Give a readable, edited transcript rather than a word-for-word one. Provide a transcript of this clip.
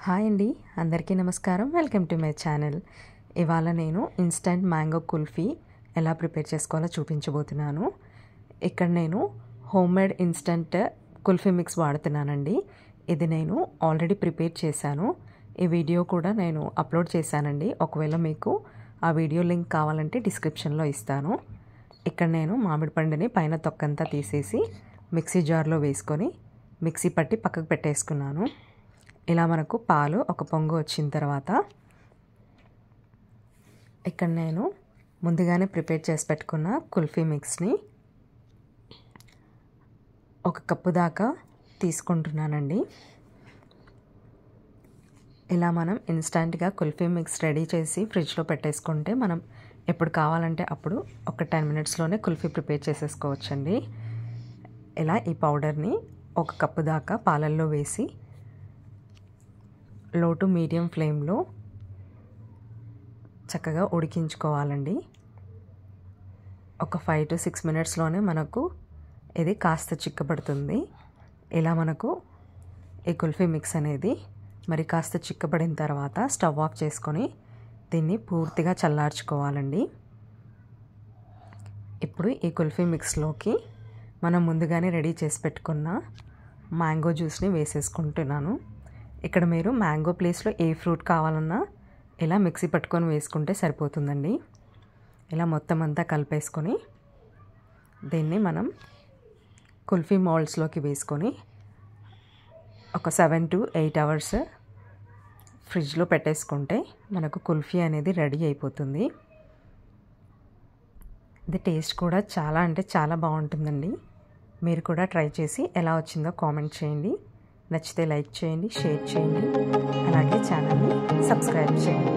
Hi అండి, అందరికీ నమస్కారం. Welcome to my channel. ఇవాళ నేను ఇన్స్టంట్ మ్యాంగో కుల్ఫీ ఎలా ప్రిపేర్ చేసుకోవాలో చూపించబోతున్నాను. ఇక్కడ నేను హోమ్మేడ్ ఇన్స్టంట్ కుల్ఫీ మిక్స్ వాడుతున్నానండి. ఇది నేను ఆల్రెడీ ప్రిపేర్ చేశాను. ఈ వీడియో కూడా నేను అప్లోడ్ చేశానండి. ఒకవేళ మీకు ఆ వీడియో లింక్ కావాలంటే డిస్క్రిప్షన్లో ఇస్తాను. ఇక్కడ నేను మామిడి పండుని పైన తొక్కంతా తీసేసి మిక్సీ జార్లో వేసుకొని మిక్సీ పట్టి పక్కకు పెట్టేసుకున్నాను. ఇలా మనకు పాలు ఒక పొంగు వచ్చిన తర్వాత ఇక్కడ నేను ముందుగానే ప్రిపేర్ చేసి పెట్టుకున్న కుల్ఫీ మిక్స్ని ఒక కప్పు దాకా తీసుకుంటున్నానండి. ఇలా మనం ఇన్స్టంట్గా కుల్ఫీ మిక్స్ రెడీ చేసి ఫ్రిడ్జ్లో పెట్టేసుకుంటే మనం ఎప్పుడు కావాలంటే అప్పుడు ఒక 10 మినిట్స్లోనే కుల్ఫీ ప్రిపేర్ చేసేసుకోవచ్చండి. ఇలా ఈ పౌడర్ని ఒక కప్పు దాకా పాలల్లో వేసి లో టు మీడియం ఫ్లేమ్లో చక్కగా ఉడికించుకోవాలండి. ఒక 5 to 6 మినిట్స్లోనే మనకు ఇది కాస్త చిక్కబడుతుంది. ఇలా మనకు ఈ కుల్ఫీ మిక్స్ అనేది మరి కాస్త చిక్కబడిన తర్వాత స్టవ్ ఆఫ్ చేసుకొని దీన్ని పూర్తిగా చల్లార్చుకోవాలండి. ఇప్పుడు ఈ కుల్ఫీ మిక్స్లోకి మనం ముందుగానే రెడీ చేసి పెట్టుకున్న మ్యాంగో జ్యూస్ని వేసేసుకుంటున్నాను. ఇక్కడ మీరు మ్యాంగో ప్లేస్లో ఏ ఫ్రూట్ కావాలన్నా ఇలా మిక్సీ పట్టుకొని వేసుకుంటే సరిపోతుందండి. ఇలా మొత్తం అంతా కలిపేసుకొని దీన్ని మనం కుల్ఫీ మౌల్డ్స్లోకి వేసుకొని ఒక 7 to 8 అవర్స్ ఫ్రిడ్జ్లో పెట్టేసుకుంటే మనకు కుల్ఫీ అనేది రెడీ అయిపోతుంది. ఇది టేస్ట్ కూడా చాలా అంటే చాలా బాగుంటుందండి. మీరు కూడా ట్రై చేసి ఎలా వచ్చిందో కామెంట్ చేయండి. నచ్చితే లైక్ చేయండి, షేర్ చేయండి, అలాగే ఛానల్ని సబ్స్క్రైబ్ చేయండి.